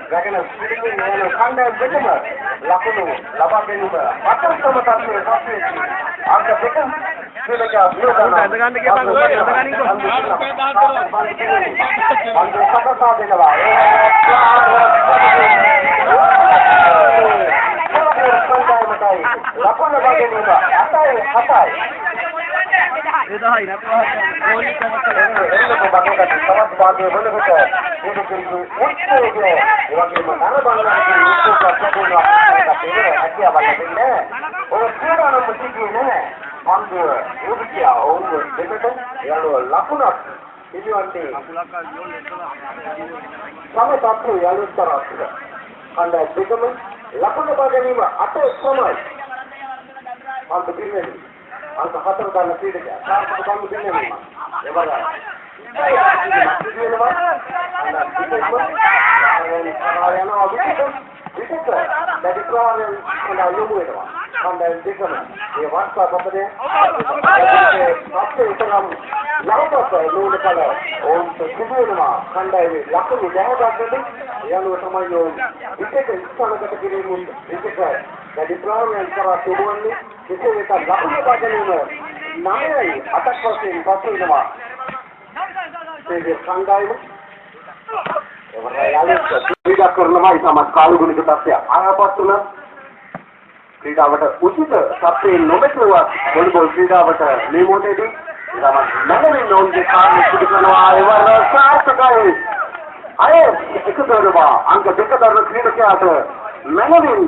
Ragana speaking in Kanda Beckham, Lakunu, Lava Benuma, Patel Samatatu, after Beckham, Srinaga, ක්‍රීඩාවට උචිත සත්‍යයෙන් නොමැතිව volleyball ක්‍රීඩාවට නියමෝටේදී නගමින් ඔවුන්ගේ කාර්ය සිදු කරනවා එවර සාර්ථකයි අය එකතු වෙනවා අංක දෙක දරන ක්‍රීඩකයාට මනමින්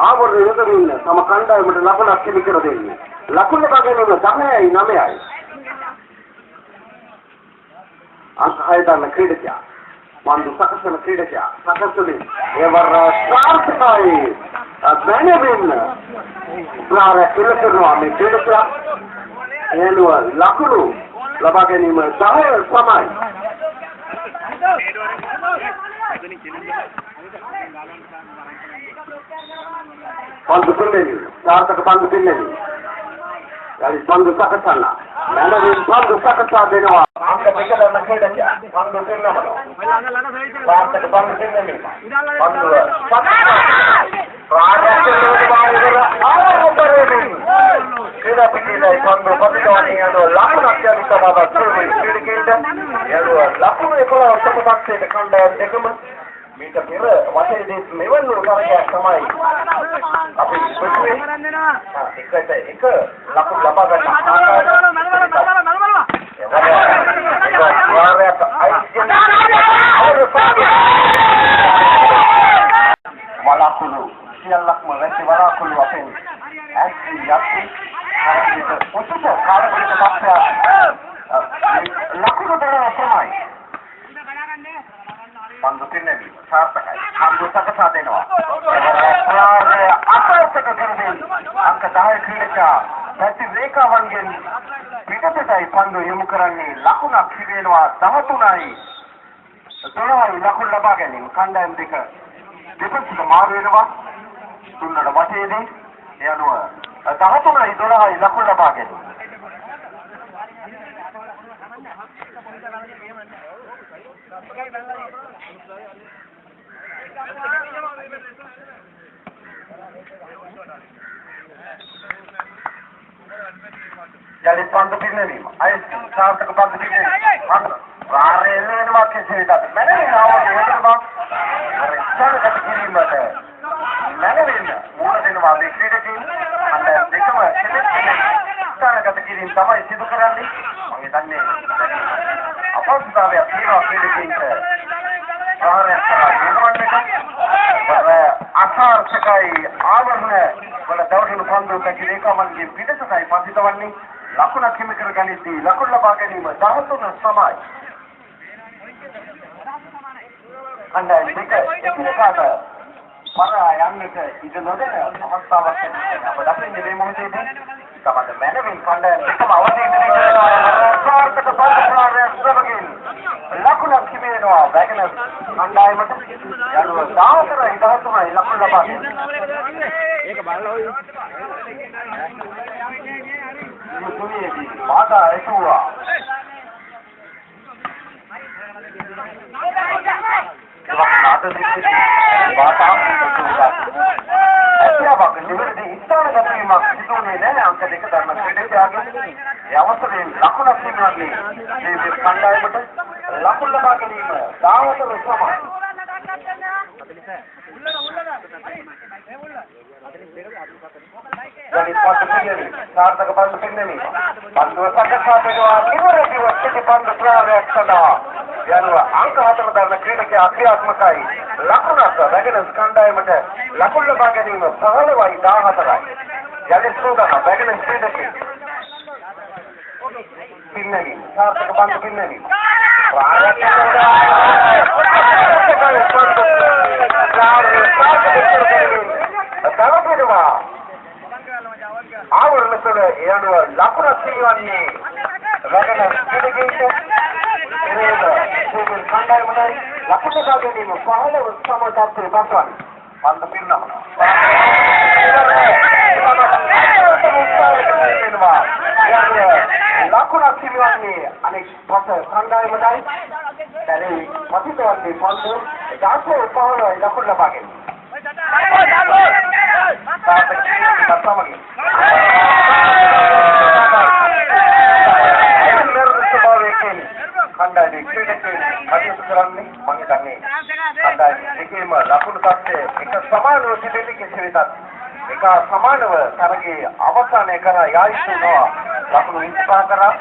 ආවරණය යොදමින් තම කණ්ඩායමට ලකුණක් හිමි කර දෙන්නේ ලකුණ ලබා ගැනීම 10යි 9යි අංක 6 දරන ක්‍රීඩකයා Mandu Sakasana Kridakya, Sakasuli, ever Sarthai, Benevin, Clara Ilakanwami Kridakya, and Lakuru, Labaganim, Sahel Samai. Pandu Pileni, Sarthaka Pandu Pileni, that is Pandu Sakasana, Benevin Pandu Sakasa Denova. Angka tiga dan Kridakya, Pandu Pileni. Sarthaka Pandu Pileni, Pandu Kira Pikila, Pandu Patidoni, and Lakuna Kyamitama, Survey, Kridakilda, and Lakuna Sapataki, the Kanda, Deguman, meet a mirror, what is this? Mevan Lukaya Samai. Up in Switzerland, it's a Lakuna Labaga. Walakulu, Sialakma, Walakulu, actually, Yaki, Utusa, Karabaka, Lakulu, Samai. Pandu Pinnabi, Sartaka, Pandu Sakasa Denoa, After Secretary, Ankadai Krika, Patti Veka Vangan, Pitatai Pandu Yumukarani, Lakuna Kivenoa, Dahatunai, Tonai, Lakula Bagani, Kanda and Dika, difference to the Marvinova, Tunda Vatedi, Yanua, Dahatunai, Donai, Lakula Bagani. Jadi Pandu Pinnabi, I start to Pandu Pinnabi. Rare and what is it? Many hours later, started at the beginning, but many more than what they created and become a started at the beginning. Sama is Sidukarandi, on the name. Upon the appeal of creating Asar Sakai, Avarne, වල දවසින් පන්දු පැකිලේකමන්ගේ පිටසටයි පන්දිතවන්නේ ලකුණක් හිමි කර ගනිද්දී ලකුණු ලබා ගැනීම 13 සමයි. අnder දෙක එකිනෙකාට පරා යන්නට ඉඩ නොදෙන අවස්ථාවක් අප දකින්නේ මේ මොහොතේදී තමයි මැනවින් කණ්ඩායම එකම අවධියකින් සාර්ථක පරිශ්‍රාරයක් සමගින් ලකුණක් හිමි වෙනවා වැගෙනස් කණ්ඩායමට යනුව 14යි 13යි ලකුණු ලබා ඒක බලලා ඔය මුතුනේදී මාතා එතුවා नाट देखते बात आप ऐसा बात निवृत्ति इतना गति में किसी ने नहीं अंक देख धर्म क्रीडे से आगे यावत लकुन अपनी मांगी ये कंडाय बट लकुन लगा के नहीं है दावत रस्मा jadi pandu pilih saat pandu pilih pandu saja sampai dua niwari waktu pandu pelajar sada yanuwa angka hatar darna ಕ್ರೀಡೆಗೆ ಅಕ್ರಿಯಾತ್ಮಕයි ලකුණක් වැගෙනස් කණ්ඩායමට ලකුණු ලබා ගැනීම 15යි 14යි යලිසෝදා වැගෙනස් ක්‍රීඩකේ පින්නවි සාර්ථක පන්දු පින්නවි ආවරණසල යනුව ලකුණක් සිදුවන්නේ වැගෙනස් ක්‍රීඩකේට කණ්ඩායම මතයි ලකුණු ලබා ගැනීම 15 සමතාත්‍රය දක්වන පන්දු පින්නම ලකුණක් සිදුවන්නේ අනෙක් පස කණ්ඩායමයි දැරේ පතිතවන්නේ පන්දු 15 ලකුණු ලබා ගැනීම කණ්ඩායමේ ක්‍රීඩකයන් කටයුතු කරන්නේ මම හිතන්නේ කණ්ඩායම දෙකේම ලකුණු තත්ත්වය එක සමානව සිටින්නේ කෙසේ වෙතත් එක සමානව තරගයේ අවසානය කරා යායුතු නොව ලකුණු 25 කරා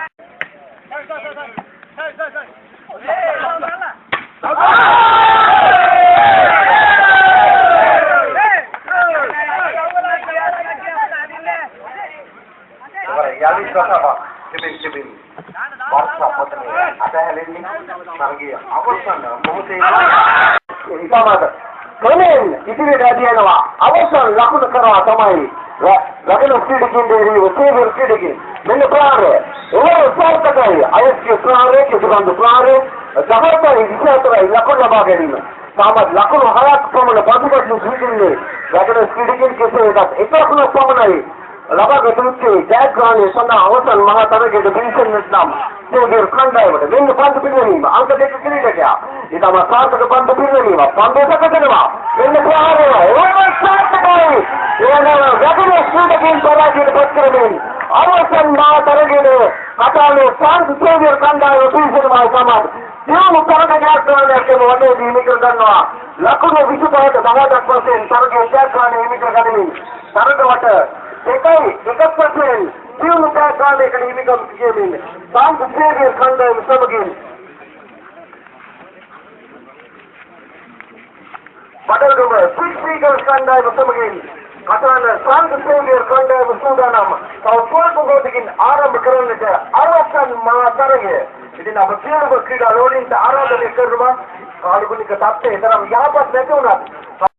යාලි කතාවක් තිබෙන वार्ता पत्र आता है लेनी තරගයේ අවසන් මොහොතේ ඉතමද කොනෙන් ඉතිරි රැදියනවා අවසන් ලකුණු කරා තමයි වැගෙනස් ක්‍රීඩකයන්ගේ වසේවර ක්‍රීඩකයන් මෙන්න ප්‍රාරය ඒ සාර්ථකයි අයස්ගේ ප්‍රාරය කිසිබඳු ප්‍රාරය 14යි 24යි ලකුණු ලබා ගැනීම සාමත් ලකුණු 6ක් පමණ ප්‍රතිපත්ති සූචින්නේ වැගෙනස් ක්‍රීඩකයන් කෙසේ වෙතත් එක ලකුණක් පමණයි ලබාගත යුත්තේ ජයග්‍රහණය සඳහා අවසන් මහා තරගයේ ඩිවිෂන් නම් සේවර් කණ්ඩායමට වෙන්න පන්දු පිළිගැනීම අංක දෙක ක්‍රීඩකයා ඊටම සාර්ථක පන්දු පිළිගැනීම පන්දු සකසනවා වෙන්න ප්‍රහාරය ඒවම සාර්ථකයි එනවා වැගෙනස් ක්‍රීඩකයන් පරාජයට පත් කරමින් අවසන් මහා තරගයේ කතාවේ පන්දු සේවර් කණ්ඩායම පිළිසෙනවා සමත් දියුණු තරගයක් කරනකම වඩේ දීමි කර ගන්නවා ලකුණු 25ට 10ක් වශයෙන් තරගයේ ජයග්‍රහණය හිමි කර ගනිමින් තරගවට එකයි එකක් වශයෙන් දියුණු කාර්යයකට හිමිකම් කියෙමින් සාන්ත සේවර් කණ්ඩායම සමගින් බඩගම පිට්‍රීගල් කණ්ඩායම සමගින් කතාන සාන්ත සේවර් කණ්ඩායම සූදානම් තව ස්වල්ප මොහොතකින් ආරම්භ කරන්නට අවසන් මහා තරගය ඉතින් අප සියලුම ක්‍රීඩා ලෝලීන්ට ආරාධනය කරනවා කාලුගුණික තත්ත්වය තරම් යහපත් නැති වුණත්